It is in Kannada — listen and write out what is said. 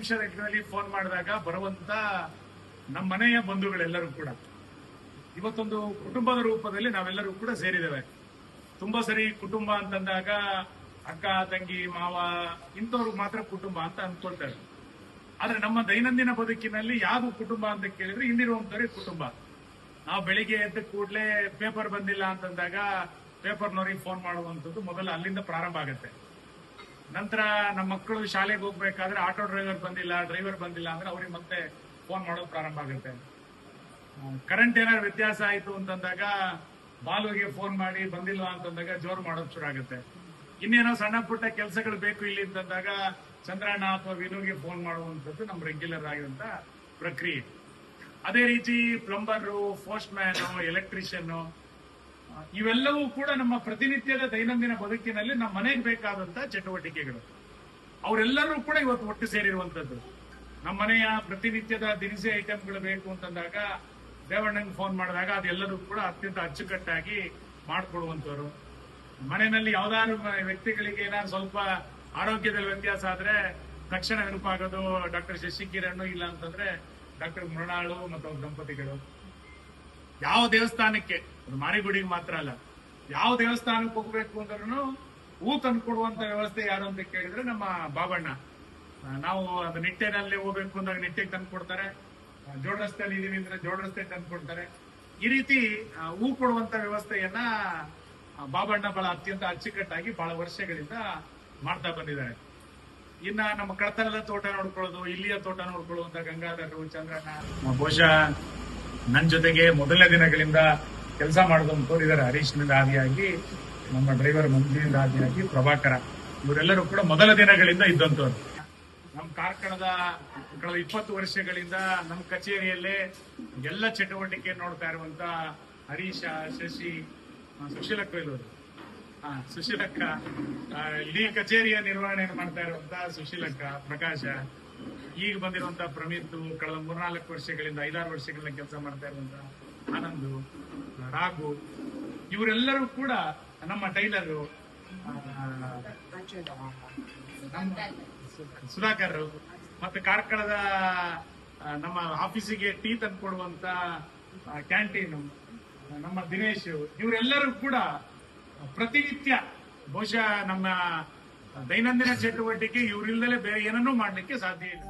ನಿಮಿಷದಲ್ಲಿ ಫೋನ್ ಮಾಡಿದಾಗ ಬರುವಂತ ನಮ್ಮ ಮನೆಯ ಬಂಧುಗಳೆಲ್ಲರೂ ಕೂಡ ಇವತ್ತೊಂದು ಕುಟುಂಬದ ರೂಪದಲ್ಲಿ ನಾವೆಲ್ಲರೂ ಕೂಡ ಸೇರಿದ್ದೇವೆ. ತುಂಬಾ ಸರಿ ಕುಟುಂಬ ಅಂತಂದಾಗ ಅಕ್ಕ ತಂಗಿ ಮಾವ ಇಂಥವ್ರು ಮಾತ್ರ ಕುಟುಂಬ ಅಂತ ಅನ್ಕೊಳ್ತಾರೆ. ಆದ್ರೆ ನಮ್ಮ ದೈನಂದಿನ ಬದುಕಿನಲ್ಲಿ ಯಾವುದು ಕುಟುಂಬ ಅಂತ ಕೇಳಿದ್ರೆ ಇಲ್ಲಿರುವಂತವ್ರೆ ಕುಟುಂಬ. ನಾವು ಬೆಳಿಗ್ಗೆ ಎದ್ದ ಕೂಡಲೇ ಪೇಪರ್ ಬಂದಿಲ್ಲ ಅಂತಂದಾಗ ಪೇಪರ್ನವ್ರಿಗೆ ಫೋನ್ ಮಾಡುವಂಥದ್ದು ಮೊದಲು ಅಲ್ಲಿಂದ ಪ್ರಾರಂಭ ಆಗುತ್ತೆ. ನಂತರ ನಮ್ಮ ಮಕ್ಕಳು ಶಾಲೆಗೆ ಹೋಗ್ಬೇಕಾದ್ರೆ ಆಟೋ ಡ್ರೈವರ್ ಬಂದಿಲ್ಲ ಅಂದ್ರೆ ಅವ್ರಿಗೆ ಮತ್ತೆ ಫೋನ್ ಮಾಡೋದು ಪ್ರಾರಂಭ ಆಗುತ್ತೆ. ಕರೆಂಟ್ ಏನಾದ್ರು ವ್ಯತ್ಯಾಸ ಆಯ್ತು ಅಂತಂದಾಗ ಬಾಲುಗೆ ಫೋನ್ ಮಾಡಿ ಬಂದಿಲ್ವಾ ಅಂತಂದಾಗ ಜೋರು ಮಾಡೋದು ಶುರು ಆಗುತ್ತೆ. ಇನ್ನೇನೋ ಸಣ್ಣ ಪುಟ್ಟ ಕೆಲಸಗಳು ಬೇಕು ಇಲ್ಲಿ ಅಂತಂದಾಗ ಚಂದ್ರಣ್ಣ ಅಥವಾ ವಿನುಗೆ ಫೋನ್ ಮಾಡುವಂಥದ್ದು ನಮ್ಮ ರೆಗ್ಯುಲರ್ ಆಗಿರುವಂತ ಪ್ರಕ್ರಿಯೆ. ಅದೇ ರೀತಿ ಪ್ಲಂಬರು, ಪೋಸ್ಟ್ ಮ್ಯಾನ್, ಎಲೆಕ್ಟ್ರಿಷಿಯನ್ ಇವೆಲ್ಲವೂ ಕೂಡ ನಮ್ಮ ಪ್ರತಿನಿತ್ಯದ ದೈನಂದಿನ ಬದುಕಿನಲ್ಲಿ ನಮ್ಮ ಮನೆಗೆ ಬೇಕಾದಂತ ಚಟುವಟಿಕೆಗಳು. ಅವರೆಲ್ಲರೂ ಕೂಡ ಇವತ್ತು ಒಟ್ಟು ಸೇರಿರುವಂತದ್ದು. ನಮ್ಮ ಮನೆಯ ಪ್ರತಿನಿತ್ಯದ ದಿನಸಿ ಐಟಮ್ಗಳು ಬೇಕು ಅಂತಂದಾಗ ದೇವಣ್ಣಂಗೆ ಫೋನ್ ಮಾಡಿದಾಗ ಅದೆಲ್ಲರೂ ಕೂಡ ಅತ್ಯಂತ ಅಚ್ಚುಕಟ್ಟಾಗಿ ಮಾಡಿಕೊಡುವಂತವ್ರು. ಮನೆಯಲ್ಲಿ ಯಾವ್ದಾದ್ರು ವ್ಯಕ್ತಿಗಳಿಗೆ ಏನಾದ್ರು ಸ್ವಲ್ಪ ಆರೋಗ್ಯದಲ್ಲಿ ವ್ಯತ್ಯಾಸ ಆದ್ರೆ ತಕ್ಷಣ ನೆನಪಾಗೋದು ಡಾಕ್ಟರ್ ಶಶಿಕಿರಣ್, ಇಲ್ಲ ಅಂತಂದ್ರೆ ಡಾಕ್ಟರ್ ಮೃಣಾಳು ಮತ್ತು ಅವ್ರ ದಂಪತಿಗಳು. ಯಾವ ದೇವಸ್ಥಾನಕ್ಕೆ, ಮಾರಿಗುಡಿಗೆ ಮಾತ್ರ ಅಲ್ಲ, ಯಾವ ದೇವಸ್ಥಾನಕ್ಕೆ ಹೋಗ್ಬೇಕು ಅಂದ್ರೂ ಹೂ ತಂದು ಕೊಡುವಂತ ವ್ಯವಸ್ಥೆ ಯಾರು ಅಂತ ಕೇಳಿದ್ರೆ ನಮ್ಮ ಬಾಬಣ್ಣ. ನಾವು ಅದು ನಿಟ್ಟೆನಲ್ಲಿ ಹೋಗ್ಬೇಕು ಅಂದಾಗ ನಿಟ್ಟೆಗೆ ತಂದು ಕೊಡ್ತಾರೆ, ಜೋಡ ರಸ್ತೆಯಲ್ಲಿ ಇದೀವಿ ಅಂದ್ರೆ ಜೋಡ ರಸ್ತೆ ತಂದು ಕೊಡ್ತಾರೆ. ಈ ರೀತಿ ಹೂ ಕೊಡುವಂತ ವ್ಯವಸ್ಥೆಯನ್ನ ಬಾಬಣ್ಣ ಬಹಳ ಅತ್ಯಂತ ಅಚ್ಚುಕಟ್ಟಾಗಿ ಬಹಳ ವರ್ಷಗಳಿಂದ ಮಾಡ್ತಾ ಬಂದಿದ್ದಾರೆ. ಇನ್ನ ನಮ್ಮ ಕಳತಲದ ತೋಟ ನೋಡ್ಕೊಳ್ಳೋದು, ಇಲ್ಲಿಯ ತೋಟ ನೋಡ್ಕೊಳ್ಳುವಂತ ಗಂಗಾಧರರು, ಚಂದ್ರಣ್ಣ ಬಹುಶಃ ನನ್ನ ಜೊತೆಗೆ ಮೊದಲನೇ ದಿನಗಳಿಂದ ಕೆಲಸ ಮಾಡಿದಂತವ್ರು ಇದ್ದಾರೆ. ಹರೀಶ್ನಿಂದ ಆದಿಯಾಗಿ, ನಮ್ಮ ಡ್ರೈವರ್ ಮಂಜುನಿಂದ ಆದಿಯಾಗಿ, ಪ್ರಭಾಕರ, ಇವರೆಲ್ಲರೂ ಕೂಡ ಮೊದಲ ದಿನಗಳಿಂದ ಇದ್ದಂತವ್ರು. ನಮ್ಮ ಕಾರ್ಕಳದ ಕಳೆದ 20 ವರ್ಷಗಳಿಂದ ನಮ್ಮ ಕಚೇರಿಯಲ್ಲೇ ಎಲ್ಲ ಚಟುವಟಿಕೆ ನೋಡ್ತಾ ಇರುವಂತ ಹರೀಶ, ಶಶಿ, ಸುಶೀಲಕ್ಕ ಇಲ್ಲವರು, ಸುಶೀಲಕ್ಕ, ಇಡೀ ಕಚೇರಿಯ ನಿರ್ವಹಣೆ ಮಾಡ್ತಾ ಇರುವಂತ ಸುಶೀಲಕ್ಕ, ಪ್ರಕಾಶ, ಈಗ ಬಂದಿರುವಂತ ಪ್ರಮಿತ್, ಕಳೆದ 3-4 ವರ್ಷಗಳಿಂದ 5-6 ವರ್ಷಗಳಿಂದ ಕೆಲಸ ಮಾಡ್ತಾ ಇರುವಂತ ಆನಂದ್, ರಾಘು, ಇವರೆಲ್ಲರೂ ಕೂಡ ನಮ್ಮ ಟೈಲರು, ಸುಧಾಕರ್, ಮತ್ತೆ ಕಾರ್ಕಳದ ನಮ್ಮ ಆಫೀಸಿಗೆ ಟೀ ತಂದು ಕೊಡುವಂತ ಕ್ಯಾಂಟೀನು ನಮ್ಮ ದಿನೇಶ್, ಇವರೆಲ್ಲರೂ ಕೂಡ ಪ್ರತಿನಿತ್ಯ ಬಹುಶಃ ನಮ್ಮ ದೈನಂದಿನ ಚಟುವಟಿಕೆ ಇವರಿಲ್ಲದೆ ಬೇರೆ ಏನನ್ನೂ ಮಾಡ್ಲಿಕ್ಕೆ ಸಾಧ್ಯ ಇಲ್ಲ.